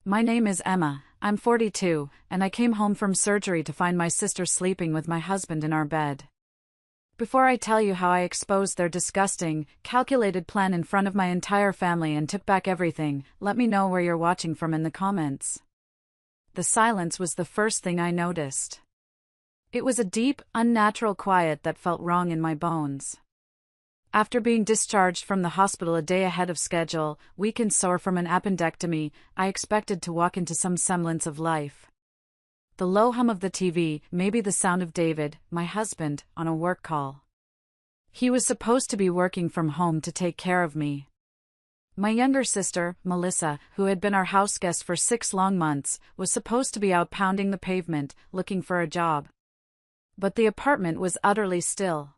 My name is Emma, I'm 42, and I came home from surgery to find my sister sleeping with my husband in our bed. Before I tell you how I exposed their disgusting, calculated plan in front of my entire family and took back everything, let me know where you're watching from in the comments. The silence was the first thing I noticed. It was a deep, unnatural quiet that felt wrong in my bones. After being discharged from the hospital a day ahead of schedule, weak and sore from an appendectomy, I expected to walk into some semblance of life. The low hum of the TV, maybe the sound of David, my husband, on a work call. He was supposed to be working from home to take care of me. My younger sister, Melissa, who had been our house guest for 6 long months, was supposed to be out pounding the pavement, looking for a job. But the apartment was utterly still.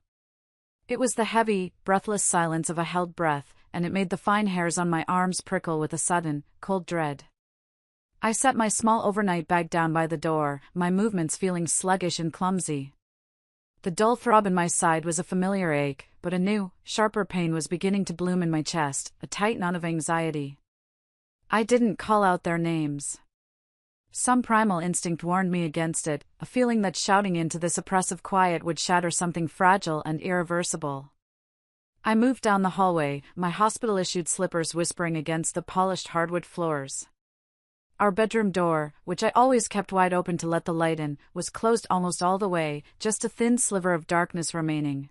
It was the heavy, breathless silence of a held breath, and it made the fine hairs on my arms prickle with a sudden, cold dread. I set my small overnight bag down by the door, my movements feeling sluggish and clumsy. The dull throb in my side was a familiar ache, but a new, sharper pain was beginning to bloom in my chest, a tight knot of anxiety. I didn't call out their names. Some primal instinct warned me against it, a feeling that shouting into this oppressive quiet would shatter something fragile and irreversible. I moved down the hallway, my hospital-issued slippers whispering against the polished hardwood floors. Our bedroom door, which I always kept wide open to let the light in, was closed almost all the way, just a thin sliver of darkness remaining.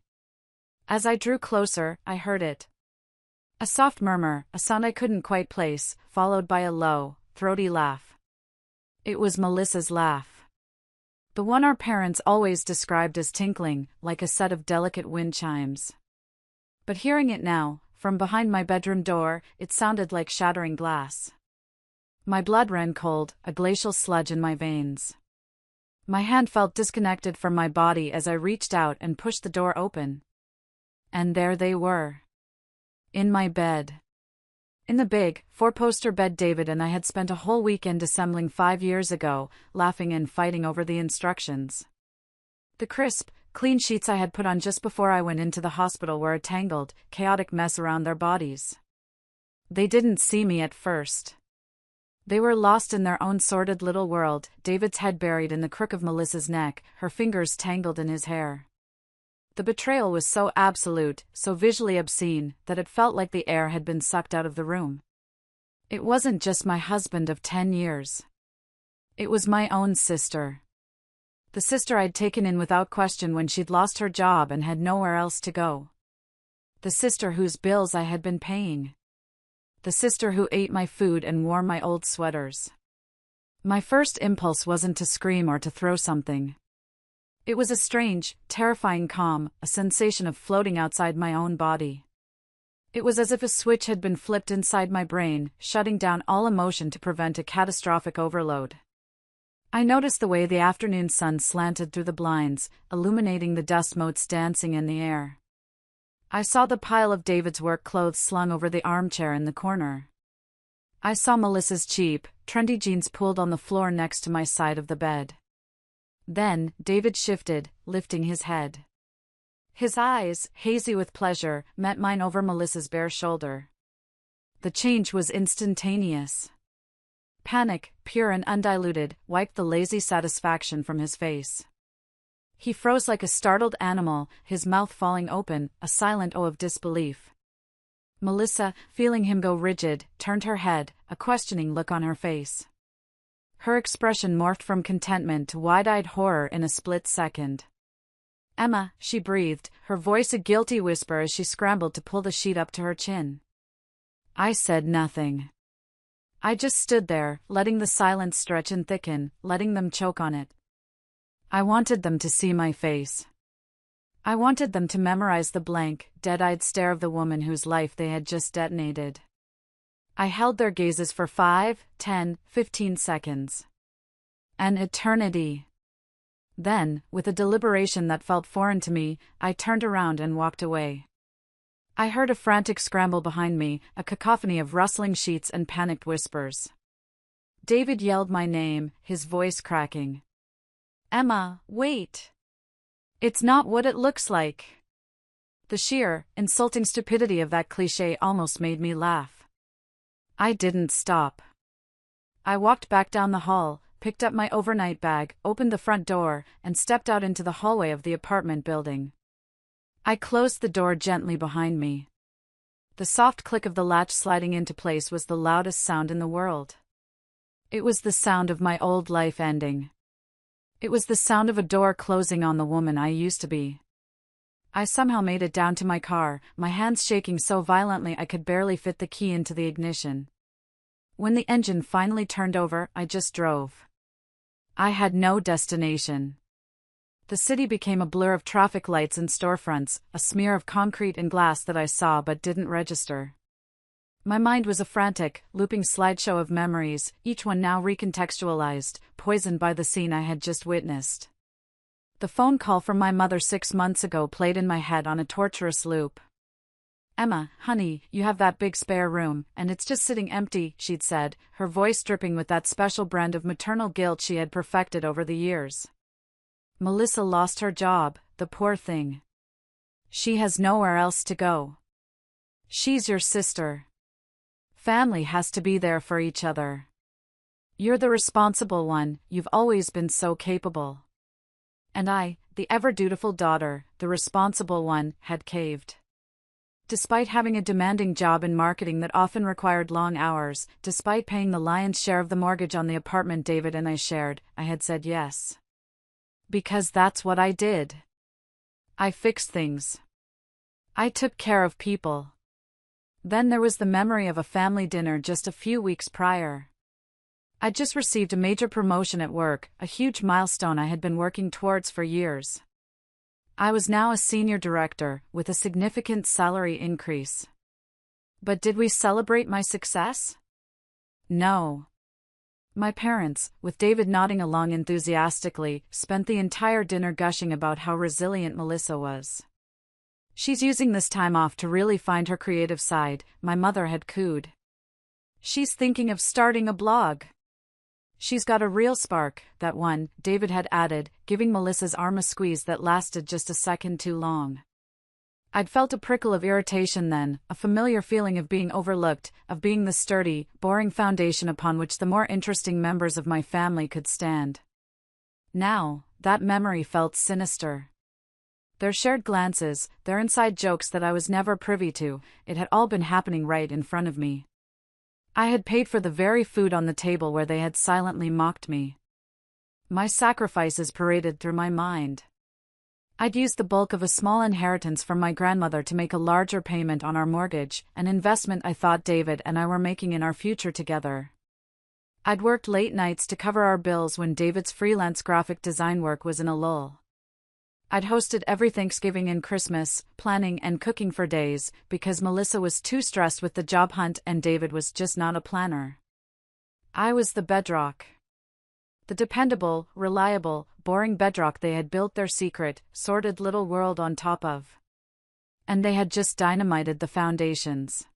As I drew closer, I heard it. A soft murmur, a sound I couldn't quite place, followed by a low, throaty laugh. It was Melissa's laugh. The one our parents always described as tinkling, like a set of delicate wind chimes. But hearing it now, from behind my bedroom door, it sounded like shattering glass. My blood ran cold, a glacial sludge in my veins. My hand felt disconnected from my body as I reached out and pushed the door open. And there they were. In my bed. In the big, 4-poster bed David and I had spent a whole weekend assembling 5 years ago, laughing and fighting over the instructions. The crisp, clean sheets I had put on just before I went into the hospital were a tangled, chaotic mess around their bodies. They didn't see me at first. They were lost in their own sordid little world, David's head buried in the crook of Melissa's neck, her fingers tangled in his hair. The betrayal was so absolute, so visually obscene, that it felt like the air had been sucked out of the room. It wasn't just my husband of 10 years. It was my own sister. The sister I'd taken in without question when she'd lost her job and had nowhere else to go. The sister whose bills I had been paying. The sister who ate my food and wore my old sweaters. My first impulse wasn't to scream or to throw something. It was a strange, terrifying calm, a sensation of floating outside my own body. It was as if a switch had been flipped inside my brain, shutting down all emotion to prevent a catastrophic overload. I noticed the way the afternoon sun slanted through the blinds, illuminating the dust motes dancing in the air. I saw the pile of David's work clothes slung over the armchair in the corner. I saw Melissa's cheap, trendy jeans pulled on the floor next to my side of the bed. Then, David shifted, lifting his head. His eyes, hazy with pleasure, met mine over Melissa's bare shoulder. The change was instantaneous. Panic, pure and undiluted, wiped the lazy satisfaction from his face. He froze like a startled animal, his mouth falling open, a silent O of disbelief. Melissa, feeling him go rigid, turned her head, a questioning look on her face. Her expression morphed from contentment to wide-eyed horror in a split second. "Emma," she breathed, her voice a guilty whisper as she scrambled to pull the sheet up to her chin. I said nothing. I just stood there, letting the silence stretch and thicken, letting them choke on it. I wanted them to see my face. I wanted them to memorize the blank, dead-eyed stare of the woman whose life they had just detonated. I held their gazes for 5, 10, 15 seconds. An eternity. Then, with a deliberation that felt foreign to me, I turned around and walked away. I heard a frantic scramble behind me, a cacophony of rustling sheets and panicked whispers. David yelled my name, his voice cracking. "Emma, wait! It's not what it looks like." The sheer, insulting stupidity of that cliché almost made me laugh. I didn't stop. I walked back down the hall, picked up my overnight bag, opened the front door, and stepped out into the hallway of the apartment building. I closed the door gently behind me. The soft click of the latch sliding into place was the loudest sound in the world. It was the sound of my old life ending. It was the sound of a door closing on the woman I used to be. I somehow made it down to my car, my hands shaking so violently I could barely fit the key into the ignition. When the engine finally turned over, I just drove. I had no destination. The city became a blur of traffic lights and storefronts, a smear of concrete and glass that I saw but didn't register. My mind was a frantic, looping slideshow of memories, each one now recontextualized, poisoned by the scene I had just witnessed. The phone call from my mother 6 months ago played in my head on a torturous loop. "Emma, honey, you have that big spare room, and it's just sitting empty," she'd said, her voice dripping with that special brand of maternal guilt she had perfected over the years. "Melissa lost her job, the poor thing. She has nowhere else to go. She's your sister. Family has to be there for each other. You're the responsible one, you've always been so capable." And I, the ever-dutiful daughter, the responsible one, had caved. Despite having a demanding job in marketing that often required long hours, despite paying the lion's share of the mortgage on the apartment David and I shared, I had said yes. Because that's what I did. I fixed things. I took care of people. Then there was the memory of a family dinner just a few weeks prior. I'd just received a major promotion at work, a huge milestone I had been working towards for years. I was now a senior director, with a significant salary increase. But did we celebrate my success? No. My parents, with David nodding along enthusiastically, spent the entire dinner gushing about how resilient Melissa was. "She's using this time off to really find her creative side," my mother had cooed. "She's thinking of starting a blog. She's got a real spark," that one, David had added, giving Melissa's arm a squeeze that lasted just a second too long. I'd felt a prickle of irritation then, a familiar feeling of being overlooked, of being the sturdy, boring foundation upon which the more interesting members of my family could stand. Now, that memory felt sinister. Their shared glances, their inside jokes that I was never privy to, it had all been happening right in front of me. I had paid for the very food on the table where they had silently mocked me. My sacrifices paraded through my mind. I'd used the bulk of a small inheritance from my grandmother to make a larger payment on our mortgage, an investment I thought David and I were making in our future together. I'd worked late nights to cover our bills when David's freelance graphic design work was in a lull. I'd hosted every Thanksgiving and Christmas, planning and cooking for days, because Melissa was too stressed with the job hunt and David was just not a planner. I was the bedrock. The dependable, reliable, boring bedrock they had built their secret, sordid little world on top of. And they had just dynamited the foundations.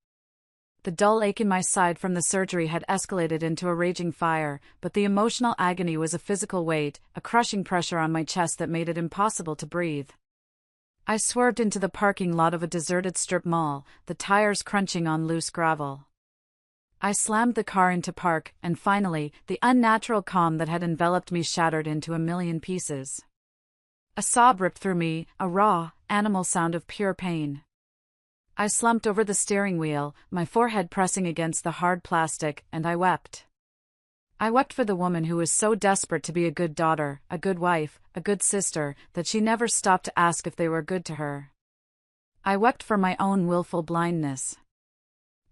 The dull ache in my side from the surgery had escalated into a raging fire, but the emotional agony was a physical weight, a crushing pressure on my chest that made it impossible to breathe. I swerved into the parking lot of a deserted strip mall, the tires crunching on loose gravel. I slammed the car into park, and finally, the unnatural calm that had enveloped me shattered into a million pieces. A sob ripped through me, a raw, animal sound of pure pain. I slumped over the steering wheel, my forehead pressing against the hard plastic, and I wept. I wept for the woman who was so desperate to be a good daughter, a good wife, a good sister, that she never stopped to ask if they were good to her. I wept for my own willful blindness.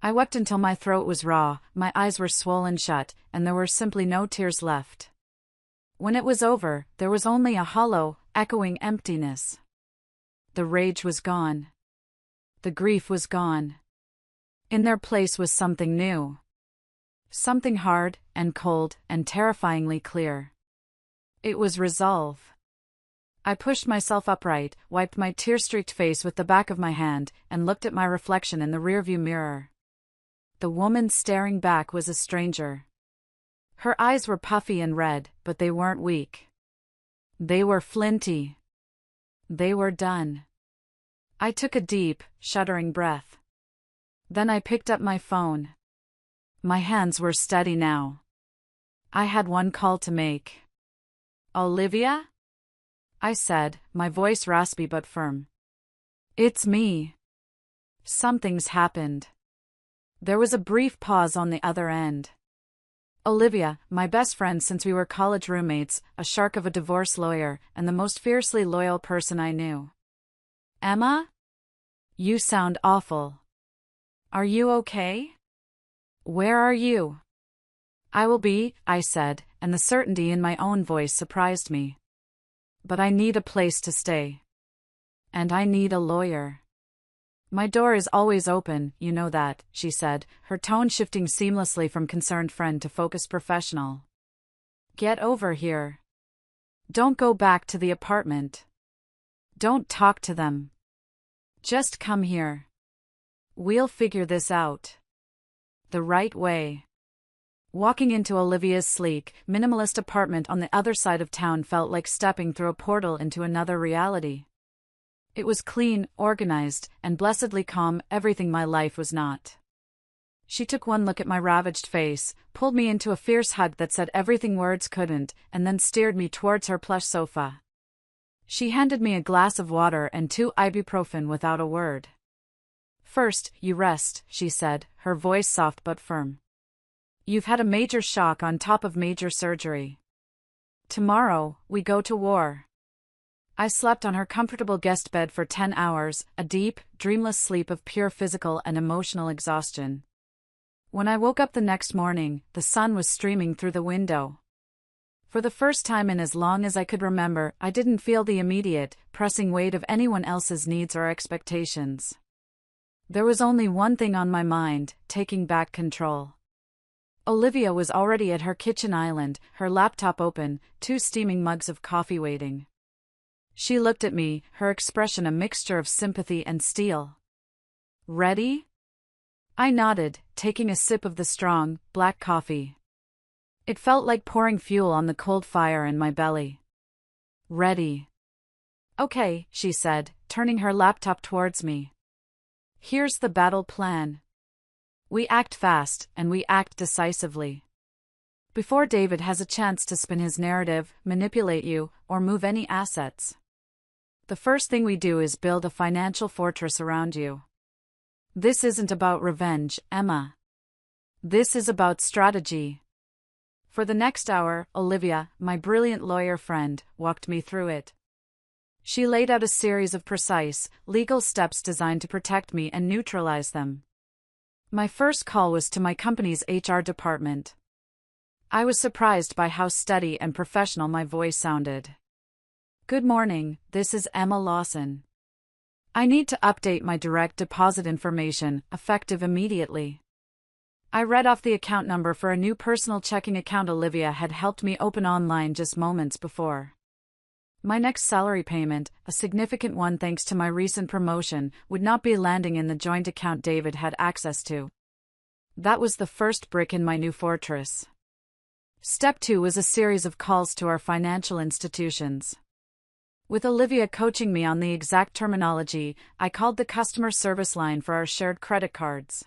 I wept until my throat was raw, my eyes were swollen shut, and there were simply no tears left. When it was over, there was only a hollow, echoing emptiness. The rage was gone. The grief was gone. In their place was something new. Something hard, and cold, and terrifyingly clear. It was resolve. I pushed myself upright, wiped my tear-streaked face with the back of my hand, and looked at my reflection in the rearview mirror. The woman staring back was a stranger. Her eyes were puffy and red, but they weren't weak. They were flinty. They were done. I took a deep, shuddering breath. Then I picked up my phone. My hands were steady now. I had one call to make. Olivia? I said, my voice raspy but firm. It's me. Something's happened. There was a brief pause on the other end. Olivia, my best friend since we were college roommates, a shark of a divorce lawyer, and the most fiercely loyal person I knew. Emma? You sound awful. Are you okay? Where are you? I will be, I said, and the certainty in my own voice surprised me. But I need a place to stay. And I need a lawyer. My door is always open, you know that, she said, her tone shifting seamlessly from concerned friend to focused professional. Get over here. Don't go back to the apartment. Don't talk to them. Just come here. We'll figure this out. The right way. Walking into Olivia's sleek, minimalist apartment on the other side of town felt like stepping through a portal into another reality. It was clean, organized, and blessedly calm, everything my life was not. She took one look at my ravaged face, pulled me into a fierce hug that said everything words couldn't, and then steered me towards her plush sofa. She handed me a glass of water and 2 ibuprofen without a word. First, you rest, she said, her voice soft but firm. You've had a major shock on top of major surgery. Tomorrow, we go to war. I slept on her comfortable guest bed for 10 hours, a deep, dreamless sleep of pure physical and emotional exhaustion. When I woke up the next morning, the sun was streaming through the window. For the first time in as long as I could remember, I didn't feel the immediate, pressing weight of anyone else's needs or expectations. There was only one thing on my mind, taking back control. Olivia was already at her kitchen island, her laptop open, 2 steaming mugs of coffee waiting. She looked at me, her expression a mixture of sympathy and steel. Ready? I nodded, taking a sip of the strong, black coffee. It felt like pouring fuel on the cold fire in my belly. Ready. Okay, she said, turning her laptop towards me. Here's the battle plan. We act fast, and we act decisively. Before David has a chance to spin his narrative, manipulate you, or move any assets. The first thing we do is build a financial fortress around you. This isn't about revenge, Emma. This is about strategy. For the next hour, Olivia, my brilliant lawyer friend, walked me through it. She laid out a series of precise, legal steps designed to protect me and neutralize them. My first call was to my company's HR department. I was surprised by how steady and professional my voice sounded. Good morning, this is Emma Lawson. I need to update my direct deposit information, effective immediately. I read off the account number for a new personal checking account Olivia had helped me open online just moments before. My next salary payment, a significant one thanks to my recent promotion, would not be landing in the joint account David had access to. That was the first brick in my new fortress. Step 2 was a series of calls to our financial institutions. With Olivia coaching me on the exact terminology, I called the customer service line for our shared credit cards.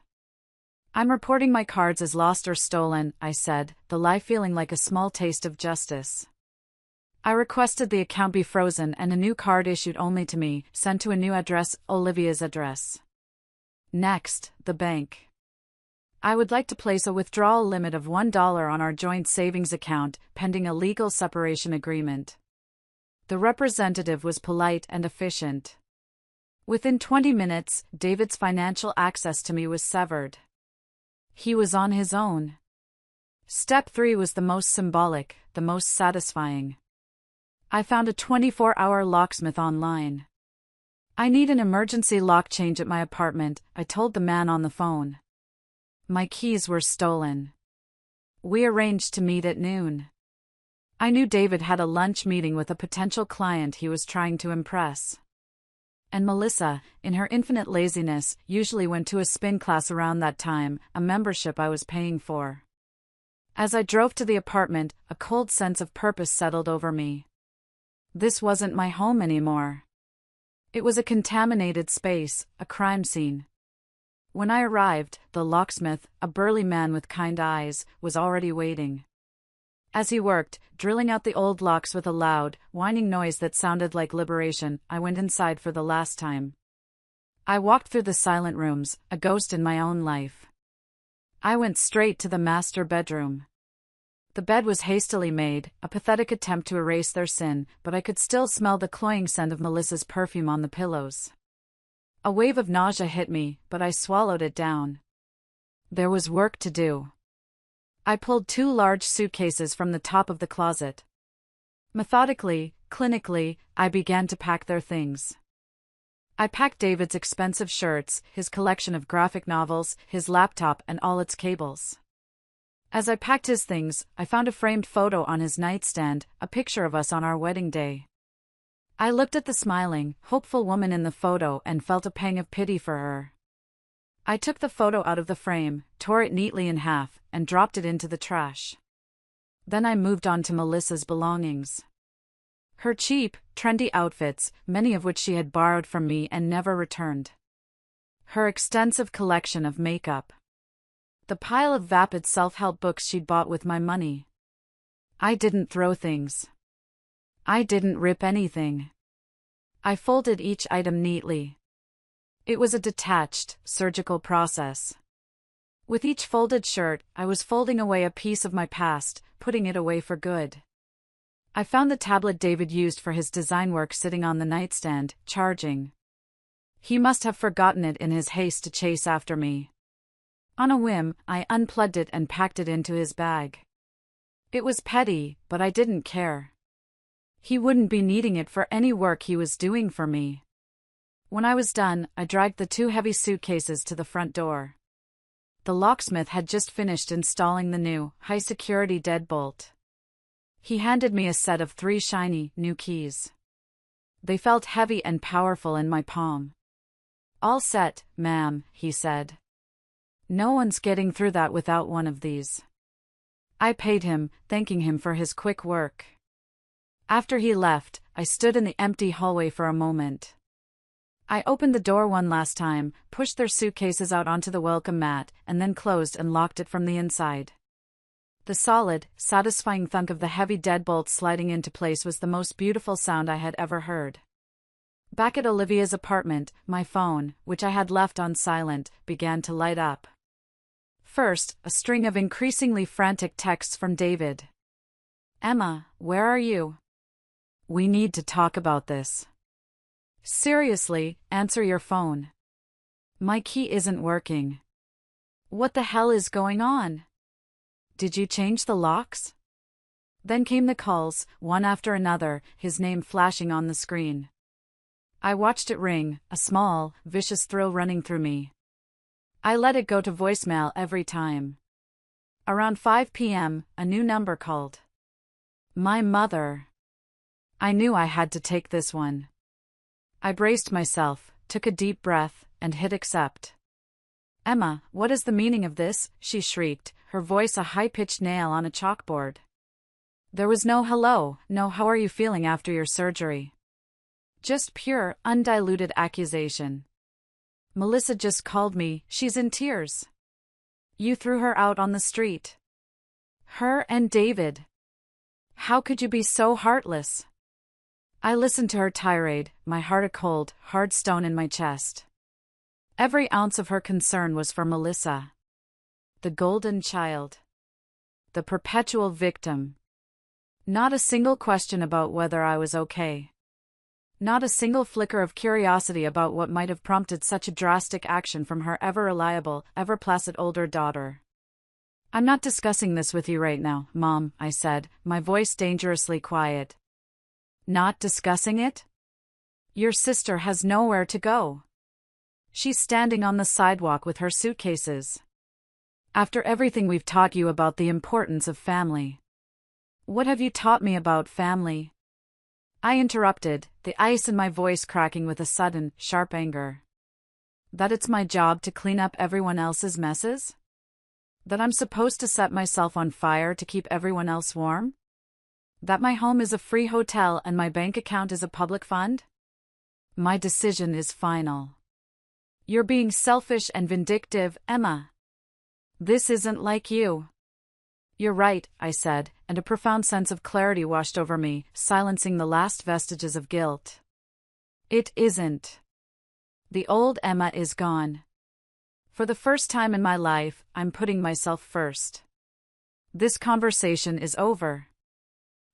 I'm reporting my cards as lost or stolen, I said, the lie feeling like a small taste of justice. I requested the account be frozen and a new card issued only to me, sent to a new address, Olivia's address. Next, the bank. I would like to place a withdrawal limit of $1 on our joint savings account, pending a legal separation agreement. The representative was polite and efficient. Within 20 minutes, David's financial access to me was severed. He was on his own. Step 3 was the most symbolic, the most satisfying. I found a 24-hour locksmith online. I need an emergency lock change at my apartment, I told the man on the phone. My keys were stolen. We arranged to meet at noon. I knew David had a lunch meeting with a potential client he was trying to impress. And Melissa, in her infinite laziness, usually went to a spin class around that time, a membership I was paying for. As I drove to the apartment, a cold sense of purpose settled over me. This wasn't my home anymore. It was a contaminated space, a crime scene. When I arrived, the locksmith, a burly man with kind eyes, was already waiting. As he worked, drilling out the old locks with a loud, whining noise that sounded like liberation, I went inside for the last time. I walked through the silent rooms, a ghost in my own life. I went straight to the master bedroom. The bed was hastily made, a pathetic attempt to erase their sin, but I could still smell the cloying scent of Melissa's perfume on the pillows. A wave of nausea hit me, but I swallowed it down. There was work to do. I pulled 2 large suitcases from the top of the closet. Methodically, clinically, I began to pack their things. I packed David's expensive shirts, his collection of graphic novels, his laptop and all its cables. As I packed his things, I found a framed photo on his nightstand, a picture of us on our wedding day. I looked at the smiling, hopeful woman in the photo and felt a pang of pity for her. I took the photo out of the frame, tore it neatly in half, and dropped it into the trash. Then I moved on to Melissa's belongings. Her cheap, trendy outfits, many of which she had borrowed from me and never returned. Her extensive collection of makeup. The pile of vapid self-help books she'd bought with my money. I didn't throw things. I didn't rip anything. I folded each item neatly. It was a detached, surgical process. With each folded shirt, I was folding away a piece of my past, putting it away for good. I found the tablet David used for his design work sitting on the nightstand, charging. He must have forgotten it in his haste to chase after me. On a whim, I unplugged it and packed it into his bag. It was petty, but I didn't care. He wouldn't be needing it for any work he was doing for me. When I was done, I dragged the 2 heavy suitcases to the front door. The locksmith had just finished installing the new, high-security deadbolt. He handed me a set of 3 shiny, new keys. They felt heavy and powerful in my palm. "All set, ma'am," he said. "No one's getting through that without one of these." I paid him, thanking him for his quick work. After he left, I stood in the empty hallway for a moment. I opened the door one last time, pushed their suitcases out onto the welcome mat, and then closed and locked it from the inside. The solid, satisfying thunk of the heavy deadbolt sliding into place was the most beautiful sound I had ever heard. Back at Olivia's apartment, my phone, which I had left on silent, began to light up. First, a string of increasingly frantic texts from David. "Emma, where are you? We need to talk about this. Seriously, answer your phone. My key isn't working. What the hell is going on? Did you change the locks?" Then came the calls, one after another, his name flashing on the screen. I watched it ring, a small, vicious thrill running through me. I let it go to voicemail every time. Around 5 p.m., a new number called. My mother. I knew I had to take this one. I braced myself, took a deep breath, and hit accept. "Emma, what is the meaning of this?" she shrieked, her voice a high-pitched nail on a chalkboard. There was no hello, no "how are you feeling after your surgery?" Just pure, undiluted accusation. "Melissa just called me, she's in tears. You threw her out on the street. Her and David. How could you be so heartless?" I listened to her tirade, my heart a cold, hard stone in my chest. Every ounce of her concern was for Melissa. The golden child. The perpetual victim. Not a single question about whether I was okay. Not a single flicker of curiosity about what might have prompted such a drastic action from her ever-reliable, ever-placid older daughter. "I'm not discussing this with you right now, Mom," I said, my voice dangerously quiet. "Not discussing it? Your sister has nowhere to go. She's standing on the sidewalk with her suitcases. After everything we've taught you about the importance of family. What have you taught me about family?" I interrupted, the ice in my voice cracking with a sudden, sharp anger. That it's my job to clean up everyone else's messes? That I'm supposed to set myself on fire to keep everyone else warm? That my home is a free hotel and my bank account is a public fund? My decision is final. You're being selfish and vindictive, Emma. This isn't like you. "You're right," I said, and a profound sense of clarity washed over me, silencing the last vestiges of guilt. It isn't. The old Emma is gone. For the first time in my life, I'm putting myself first. This conversation is over.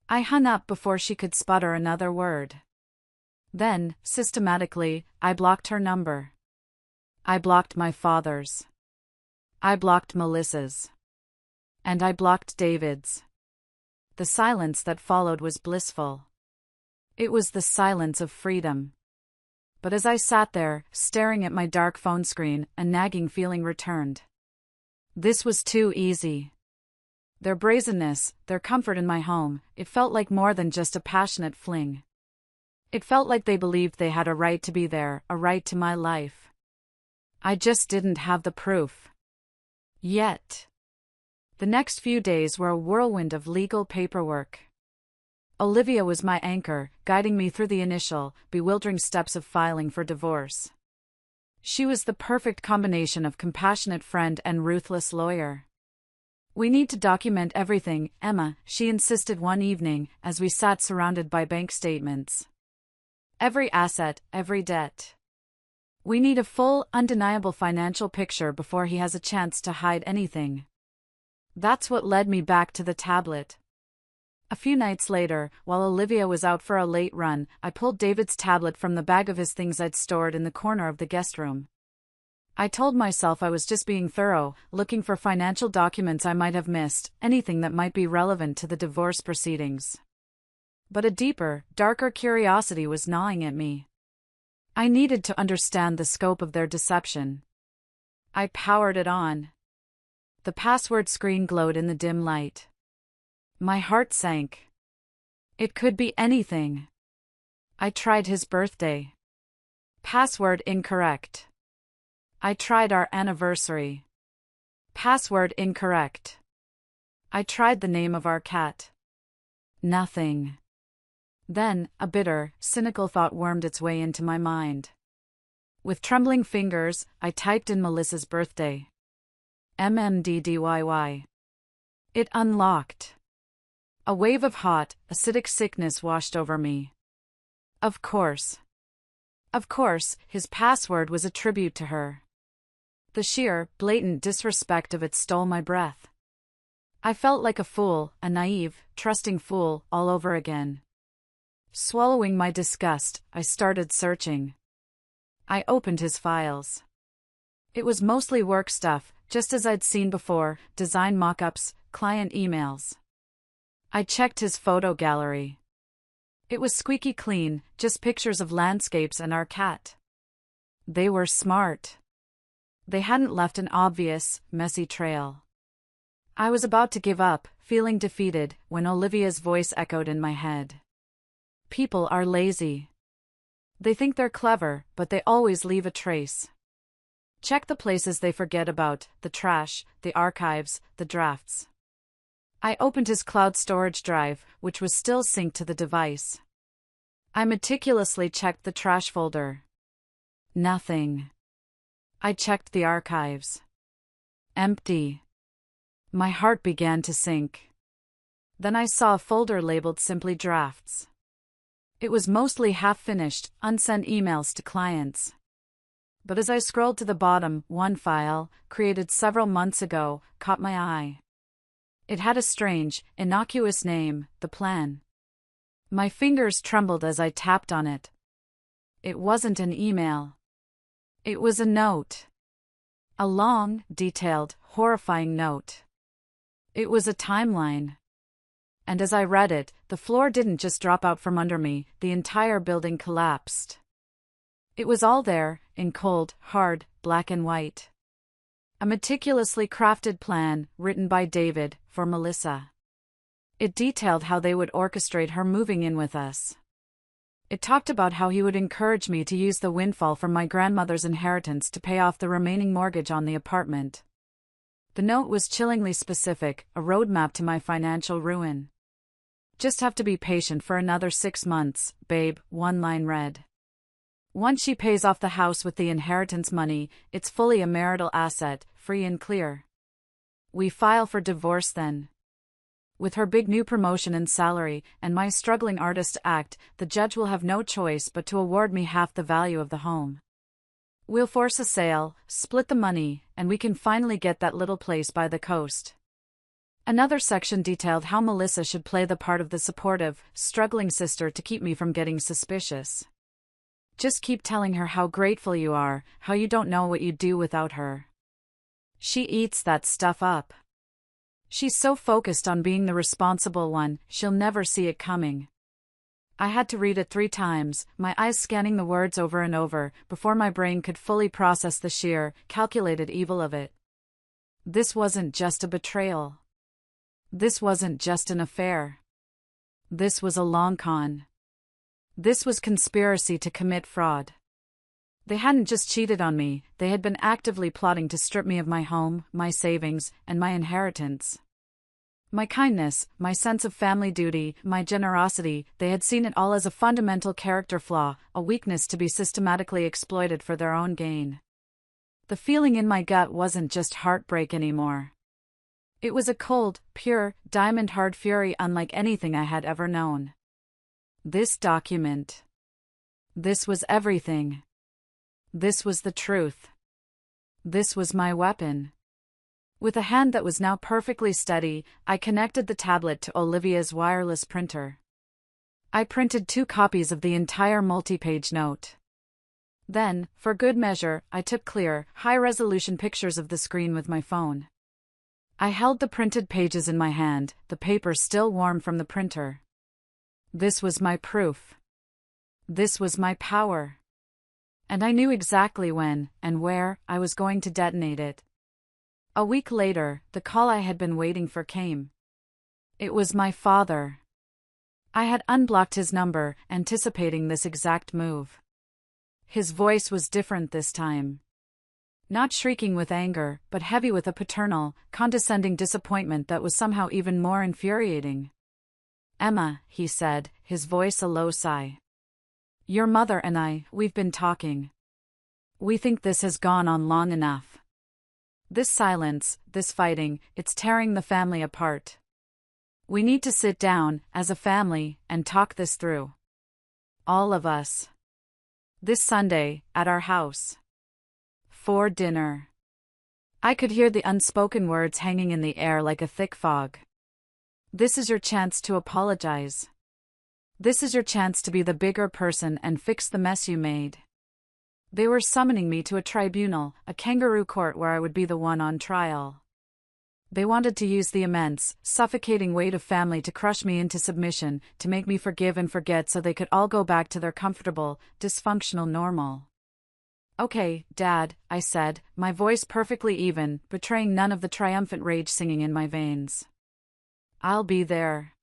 I hung up before she could sputter another word. Then, systematically, I blocked her number. I blocked my father's. I blocked Melissa's. And I blocked David's. The silence that followed was blissful. It was the silence of freedom. But as I sat there, staring at my dark phone screen, a nagging feeling returned. This was too easy. Their brazenness, their comfort in my home, it felt like more than just a passionate fling. It felt like they believed they had a right to be there, a right to my life. I just didn't have the proof. Yet. The next few days were a whirlwind of legal paperwork. Olivia was my anchor, guiding me through the initial, bewildering steps of filing for divorce. She was the perfect combination of compassionate friend and ruthless lawyer. "We need to document everything, Emma," she insisted one evening, as we sat surrounded by bank statements. "Every asset, every debt. We need a full, undeniable financial picture before he has a chance to hide anything." That's what led me back to the tablet. A few nights later, while Olivia was out for a late run, I pulled David's tablet from the bag of his things I'd stored in the corner of the guest room. I told myself I was just being thorough, looking for financial documents I might have missed, anything that might be relevant to the divorce proceedings. But a deeper, darker curiosity was gnawing at me. I needed to understand the scope of their deception. I powered it on. The password screen glowed in the dim light. My heart sank. It could be anything. I tried his birthday. Password incorrect. I tried our anniversary. Password incorrect. I tried the name of our cat. Nothing. Then, a bitter, cynical thought wormed its way into my mind. With trembling fingers, I typed in Melissa's birthday. MMDDYY. It unlocked. A wave of hot, acidic sickness washed over me. Of course. Of course, his password was a tribute to her. The sheer, blatant disrespect of it stole my breath. I felt like a fool, a naive, trusting fool, all over again. Swallowing my disgust, I started searching. I opened his files. It was mostly work stuff, just as I'd seen before, design mock-ups, client emails. I checked his photo gallery. It was squeaky clean, just pictures of landscapes and our cat. They were smart. They hadn't left an obvious, messy trail. I was about to give up, feeling defeated, when Olivia's voice echoed in my head. People are lazy. They think they're clever, but they always leave a trace. Check the places they forget about, the trash, the archives, the drafts. I opened his cloud storage drive, which was still synced to the device. I meticulously checked the trash folder. Nothing. I checked the archives. Empty. My heart began to sink. Then I saw a folder labeled simply drafts. It was mostly half-finished, unsent emails to clients. But as I scrolled to the bottom, one file, created several months ago, caught my eye. It had a strange, innocuous name, The Plan. My fingers trembled as I tapped on it. It wasn't an email. It was a note. A long, detailed, horrifying note. It was a timeline. And as I read it, the floor didn't just drop out from under me, the entire building collapsed. It was all there, in cold, hard, black and white. A meticulously crafted plan, written by David, for Melissa. It detailed how they would orchestrate her moving in with us. It talked about how he would encourage me to use the windfall from my grandmother's inheritance to pay off the remaining mortgage on the apartment. The note was chillingly specific, a roadmap to my financial ruin. Just have to be patient for another 6 months, babe, one line read. Once she pays off the house with the inheritance money, it's fully a marital asset, free and clear. We file for divorce then. With her big new promotion and salary, and my struggling artist act, the judge will have no choice but to award me half the value of the home. We'll force a sale, split the money, and we can finally get that little place by the coast. Another section detailed how Melissa should play the part of the supportive, struggling sister to keep me from getting suspicious. Just keep telling her how grateful you are, how you don't know what you'd do without her. She eats that stuff up. She's so focused on being the responsible one, she'll never see it coming. I had to read it 3 times, my eyes scanning the words over and over, before my brain could fully process the sheer, calculated evil of it. This wasn't just a betrayal. This wasn't just an affair. This was a long con. This was conspiracy to commit fraud. They hadn't just cheated on me, they had been actively plotting to strip me of my home, my savings, and my inheritance. My kindness, my sense of family duty, my generosity, they had seen it all as a fundamental character flaw, a weakness to be systematically exploited for their own gain. The feeling in my gut wasn't just heartbreak anymore. It was a cold, pure, diamond-hard fury unlike anything I had ever known. This document. This was everything. This was the truth. This was my weapon. With a hand that was now perfectly steady, I connected the tablet to Olivia's wireless printer. I printed 2 copies of the entire multi-page note. Then, for good measure, I took clear, high-resolution pictures of the screen with my phone. I held the printed pages in my hand, the paper still warm from the printer. This was my proof. This was my power. And I knew exactly when, and where, I was going to detonate it. A week later, the call I had been waiting for came. It was my father. I had unblocked his number, anticipating this exact move. His voice was different this time. Not shrieking with anger, but heavy with a paternal, condescending disappointment that was somehow even more infuriating. "Emma," he said, his voice a low sigh. "Your mother and we've been talking. We think this has gone on long enough. This silence, this fighting, it's tearing the family apart. We need to sit down, as a family, and talk this through. All of us. This Sunday, at our house. For dinner." I could hear the unspoken words hanging in the air like a thick fog. This is your chance to apologize. This is your chance to be the bigger person and fix the mess you made. They were summoning me to a tribunal, a kangaroo court where I would be the one on trial. They wanted to use the immense, suffocating weight of family to crush me into submission, to make me forgive and forget so they could all go back to their comfortable, dysfunctional normal. "Okay, Dad," I said, my voice perfectly even, betraying none of the triumphant rage singing in my veins. "I'll be there."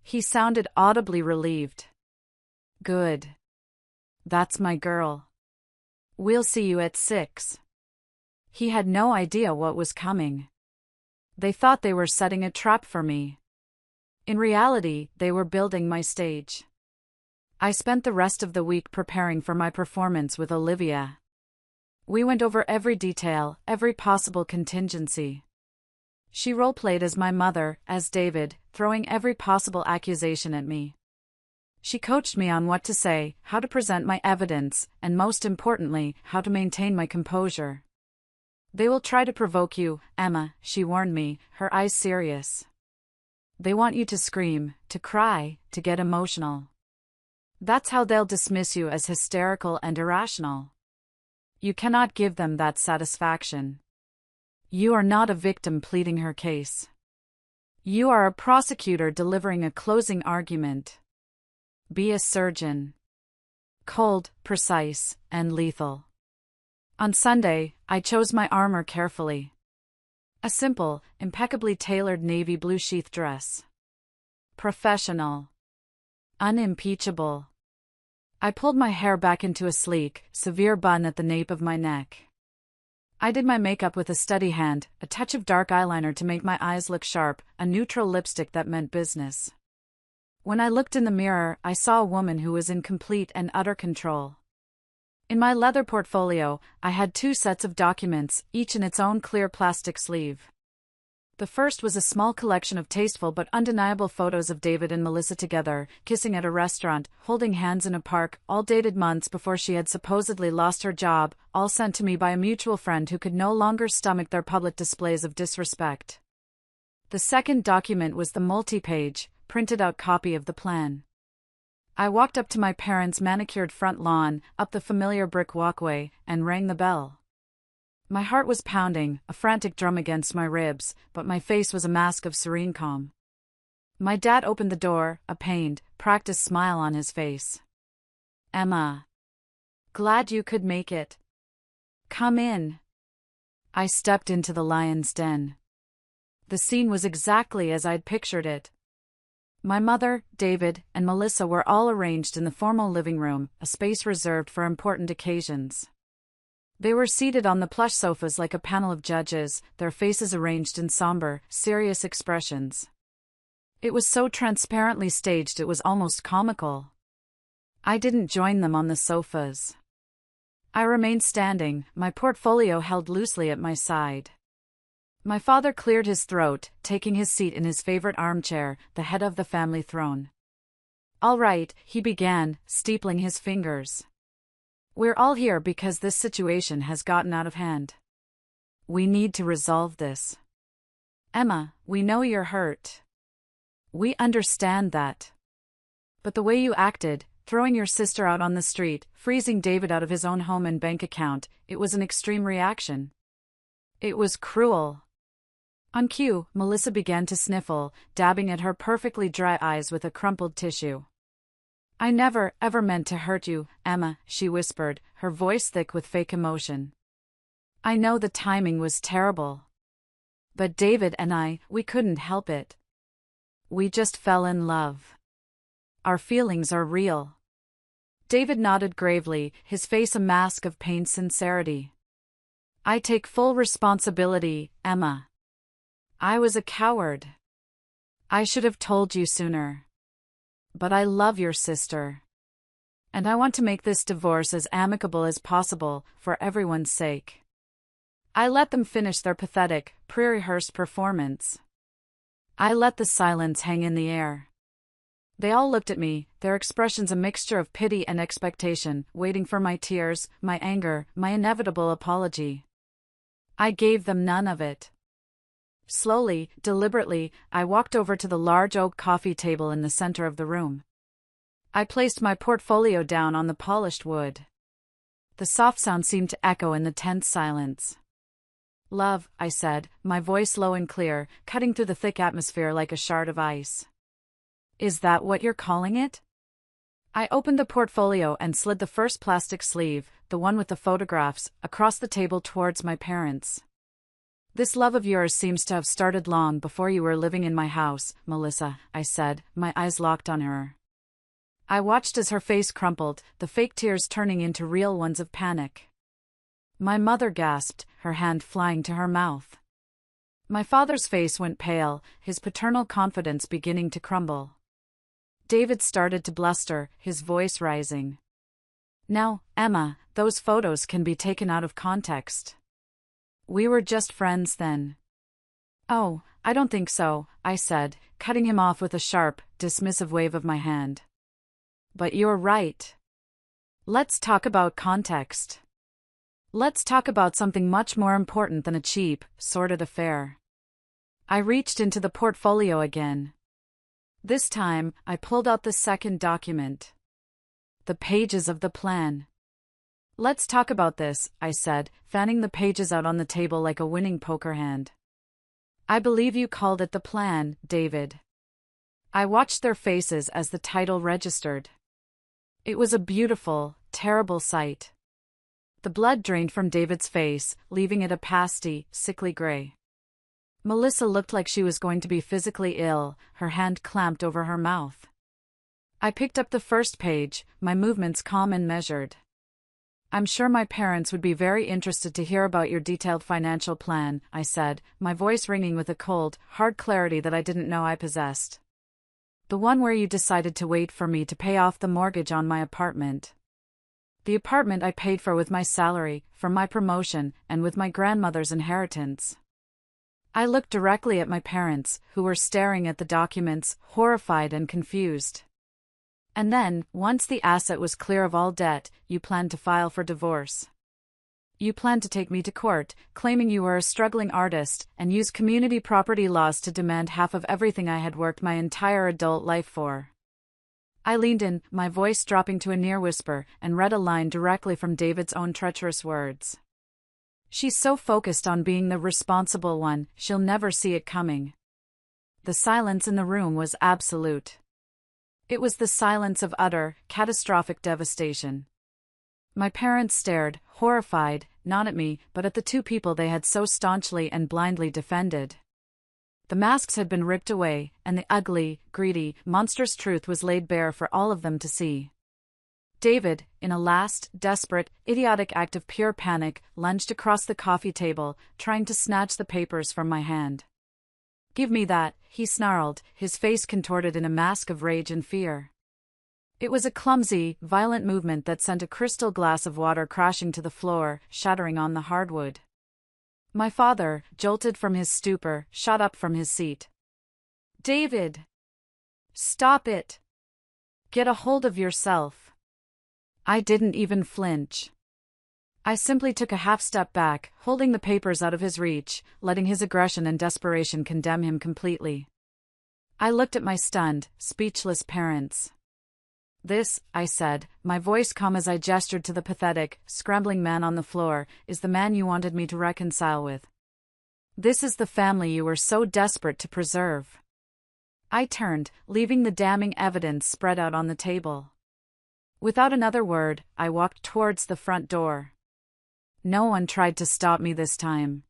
He sounded audibly relieved. "Good. That's my girl. We'll see you at 6. He had no idea what was coming. They thought they were setting a trap for me. In reality, they were building my stage. I spent the rest of the week preparing for my performance with Olivia. We went over every detail, every possible contingency. She role-played as my mother, as David, throwing every possible accusation at me. She coached me on what to say, how to present my evidence, and most importantly, how to maintain my composure. "They will try to provoke you, Emma," she warned me, her eyes serious. "They want you to scream, to cry, to get emotional. That's how they'll dismiss you as hysterical and irrational. You cannot give them that satisfaction. You are not a victim pleading her case. You are a prosecutor delivering a closing argument. Be a surgeon. Cold, precise, and lethal." On Sunday, I chose my armor carefully. A simple, impeccably tailored navy blue sheath dress. Professional. Unimpeachable. I pulled my hair back into a sleek, severe bun at the nape of my neck. I did my makeup with a steady hand, a touch of dark eyeliner to make my eyes look sharp, a neutral lipstick that meant business. When I looked in the mirror, I saw a woman who was in complete and utter control. In my leather portfolio, I had 2 sets of documents, each in its own clear plastic sleeve. The first was a small collection of tasteful but undeniable photos of David and Melissa together, kissing at a restaurant, holding hands in a park, all dated months before she had supposedly lost her job, all sent to me by a mutual friend who could no longer stomach their public displays of disrespect. The second document was the multi-page, printed-out copy of the plan. I walked up to my parents' manicured front lawn, up the familiar brick walkway, and rang the bell. My heart was pounding, a frantic drum against my ribs, but my face was a mask of serene calm. My dad opened the door, a pained, practiced smile on his face. "Emma. Glad you could make it. Come in." I stepped into the lion's den. The scene was exactly as I'd pictured it. My mother, David, and Melissa were all arranged in the formal living room, a space reserved for important occasions. They were seated on the plush sofas like a panel of judges, their faces arranged in somber, serious expressions. It was so transparently staged it was almost comical. I didn't join them on the sofas. I remained standing, my portfolio held loosely at my side. My father cleared his throat, taking his seat in his favorite armchair, the head of the family throne. "All right," he began, steepling his fingers. "We're all here because this situation has gotten out of hand. We need to resolve this. Emma, we know you're hurt. We understand that. But the way you acted, throwing your sister out on the street, freezing David out of his own home and bank account, it was an extreme reaction. It was cruel." On cue, Melissa began to sniffle, dabbing at her perfectly dry eyes with a crumpled tissue. "I never, ever meant to hurt you, Emma," she whispered, her voice thick with fake emotion. "I know the timing was terrible. But David and I, we couldn't help it. We just fell in love. Our feelings are real." David nodded gravely, his face a mask of pained sincerity. "I take full responsibility, Emma. I was a coward. I should have told you sooner. But I love your sister. And I want to make this divorce as amicable as possible, for everyone's sake." I let them finish their pathetic, pre-rehearsed performance. I let the silence hang in the air. They all looked at me, their expressions a mixture of pity and expectation, waiting for my tears, my anger, my inevitable apology. I gave them none of it. Slowly, deliberately, I walked over to the large oak coffee table in the center of the room. I placed my portfolio down on the polished wood. The soft sound seemed to echo in the tense silence. "Love," I said, my voice low and clear, cutting through the thick atmosphere like a shard of ice. "Is that what you're calling it?" I opened the portfolio and slid the first plastic sleeve, the one with the photographs, across the table towards my parents. "This love of yours seems to have started long before you were living in my house, Melissa," I said, my eyes locked on her. I watched as her face crumpled, the fake tears turning into real ones of panic. My mother gasped, her hand flying to her mouth. My father's face went pale, his paternal confidence beginning to crumble. David started to bluster, his voice rising. "Now, Emma, those photos can be taken out of context. We were just friends then." "Oh, I don't think so," I said, cutting him off with a sharp, dismissive wave of my hand. "But you're right. Let's talk about context. Let's talk about something much more important than a cheap, sordid affair." I reached into the portfolio again. This time, I pulled out the second document. The pages of the plan. "Let's talk about this," I said, fanning the pages out on the table like a winning poker hand. "I believe you called it the plan, David." I watched their faces as the title registered. It was a beautiful, terrible sight. The blood drained from David's face, leaving it a pasty, sickly gray. Melissa looked like she was going to be physically ill, her hand clamped over her mouth. I picked up the first page, my movements calm and measured. "I'm sure my parents would be very interested to hear about your detailed financial plan," I said, my voice ringing with a cold, hard clarity that I didn't know I possessed. "The one where you decided to wait for me to pay off the mortgage on my apartment. The apartment I paid for with my salary, from my promotion, and with my grandmother's inheritance." I looked directly at my parents, who were staring at the documents, horrified and confused. And then, once the asset was clear of all debt, you planned to file for divorce. You planned to take me to court, claiming you were a struggling artist, and use community property laws to demand half of everything I had worked my entire adult life for. I leaned in, my voice dropping to a near whisper, and read a line directly from David's own treacherous words. She's so focused on being the responsible one, she'll never see it coming. The silence in the room was absolute. It was the silence of utter, catastrophic devastation. My parents stared, horrified, not at me, but at the two people they had so staunchly and blindly defended. The masks had been ripped away, and the ugly, greedy, monstrous truth was laid bare for all of them to see. David, in a last, desperate, idiotic act of pure panic, lunged across the coffee table, trying to snatch the papers from my hand. "Give me that," he snarled, his face contorted in a mask of rage and fear. It was a clumsy, violent movement that sent a crystal glass of water crashing to the floor, shattering on the hardwood. My father, jolted from his stupor, shot up from his seat. "David! Stop it! Get a hold of yourself!" I didn't even flinch. I simply took a half step back, holding the papers out of his reach, letting his aggression and desperation condemn him completely. I looked at my stunned, speechless parents. "This," I said, my voice calm as I gestured to the pathetic, scrambling man on the floor, "is the man you wanted me to reconcile with. This is the family you were so desperate to preserve." I turned, leaving the damning evidence spread out on the table. Without another word, I walked towards the front door. No one tried to stop me this time.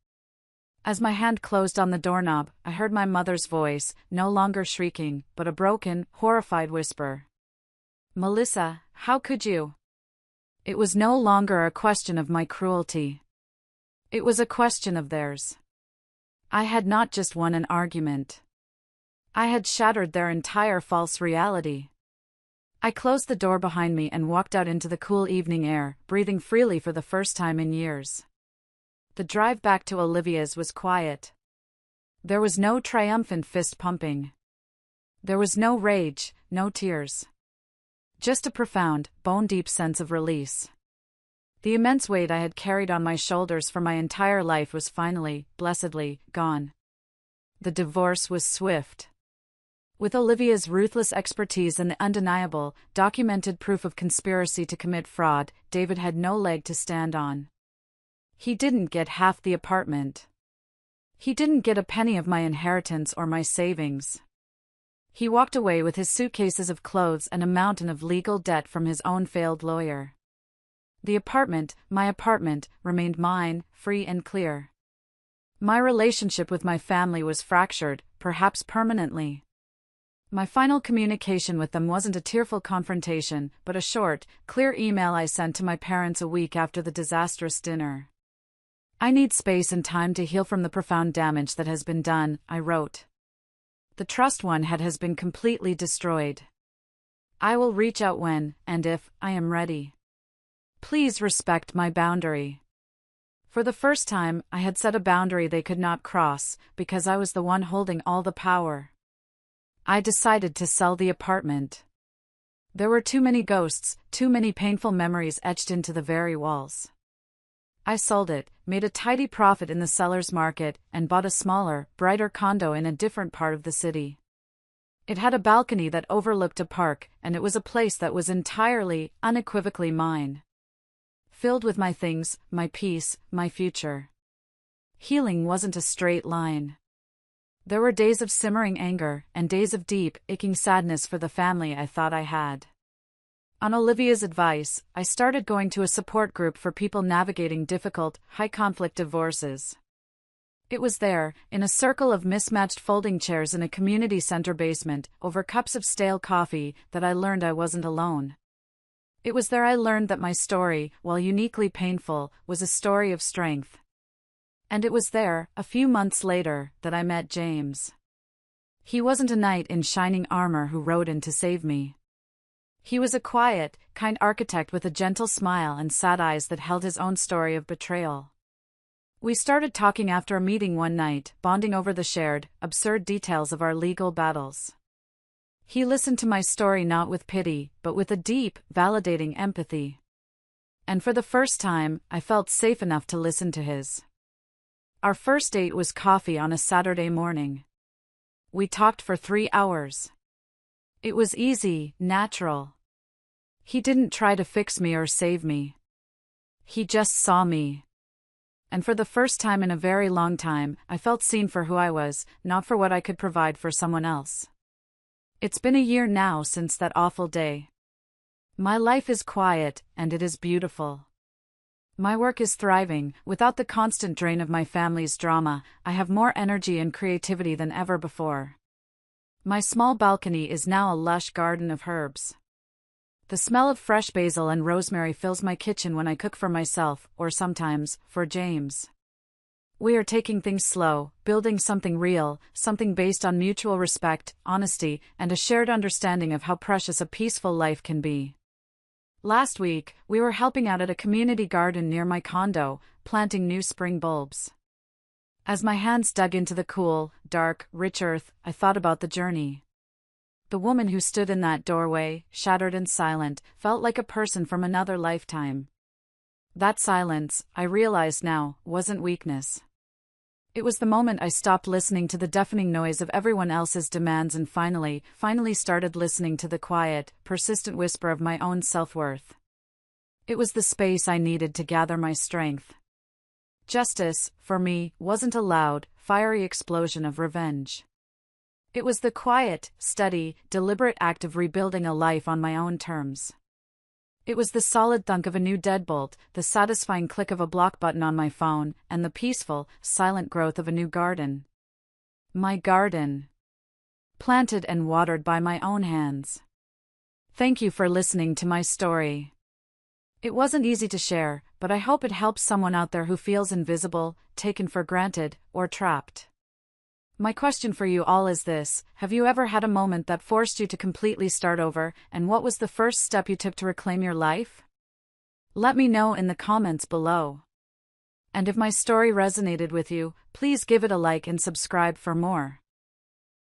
As my hand closed on the doorknob, I heard my mother's voice, no longer shrieking, but a broken, horrified whisper. "Melissa, how could you?" It was no longer a question of my cruelty. It was a question of theirs. I had not just won an argument. I had shattered their entire false reality. I closed the door behind me and walked out into the cool evening air, breathing freely for the first time in years. The drive back to Olivia's was quiet. There was no triumphant fist pumping. There was no rage, no tears. Just a profound, bone-deep sense of release. The immense weight I had carried on my shoulders for my entire life was finally, blessedly, gone. The divorce was swift. With Olivia's ruthless expertise and the undeniable, documented proof of conspiracy to commit fraud, David had no leg to stand on. He didn't get half the apartment. He didn't get a penny of my inheritance or my savings. He walked away with his suitcases of clothes and a mountain of legal debt from his own failed lawyer. The apartment, my apartment, remained mine, free and clear. My relationship with my family was fractured, perhaps permanently. My final communication with them wasn't a tearful confrontation, but a short, clear email I sent to my parents a week after the disastrous dinner. "I need space and time to heal from the profound damage that has been done," I wrote. "The trust one had has been completely destroyed. I will reach out when, and if, I am ready. Please respect my boundary." For the first time, I had set a boundary they could not cross, because I was the one holding all the power. I decided to sell the apartment. There were too many ghosts, too many painful memories etched into the very walls. I sold it, made a tidy profit in the seller's market, and bought a smaller, brighter condo in a different part of the city. It had a balcony that overlooked a park, and it was a place that was entirely, unequivocally mine. Filled with my things, my peace, my future. Healing wasn't a straight line. There were days of simmering anger, and days of deep, aching sadness for the family I thought I had. On Olivia's advice, I started going to a support group for people navigating difficult, high-conflict divorces. It was there, in a circle of mismatched folding chairs in a community center basement, over cups of stale coffee, that I learned I wasn't alone. It was there I learned that my story, while uniquely painful, was a story of strength. And it was there, a few months later, that I met James. He wasn't a knight in shining armor who rode in to save me. He was a quiet, kind architect with a gentle smile and sad eyes that held his own story of betrayal. We started talking after a meeting one night, bonding over the shared, absurd details of our legal battles. He listened to my story not with pity, but with a deep, validating empathy. And for the first time, I felt safe enough to listen to his. Our first date was coffee on a Saturday morning. We talked for 3 hours. It was easy, natural. He didn't try to fix me or save me. He just saw me. And for the first time in a very long time, I felt seen for who I was, not for what I could provide for someone else. It's been a year now since that awful day. My life is quiet, and it is beautiful. My work is thriving. Without the constant drain of my family's drama, I have more energy and creativity than ever before. My small balcony is now a lush garden of herbs. The smell of fresh basil and rosemary fills my kitchen when I cook for myself, or sometimes, for James. We are taking things slow, building something real, something based on mutual respect, honesty, and a shared understanding of how precious a peaceful life can be. Last week, we were helping out at a community garden near my condo, planting new spring bulbs. As my hands dug into the cool, dark, rich earth, I thought about the journey. The woman who stood in that doorway, shattered and silent, felt like a person from another lifetime. That silence, I realized now, wasn't weakness. It was the moment I stopped listening to the deafening noise of everyone else's demands and finally started listening to the quiet, persistent whisper of my own self-worth. It was the space I needed to gather my strength. Justice, for me, wasn't a loud, fiery explosion of revenge. It was the quiet, steady, deliberate act of rebuilding a life on my own terms. It was the solid thunk of a new deadbolt, the satisfying click of a block button on my phone, and the peaceful, silent growth of a new garden. My garden. Planted and watered by my own hands. Thank you for listening to my story. It wasn't easy to share, but I hope it helps someone out there who feels invisible, taken for granted, or trapped. My question for you all is this: have you ever had a moment that forced you to completely start over, and what was the first step you took to reclaim your life? Let me know in the comments below. And if my story resonated with you, please give it a like and subscribe for more.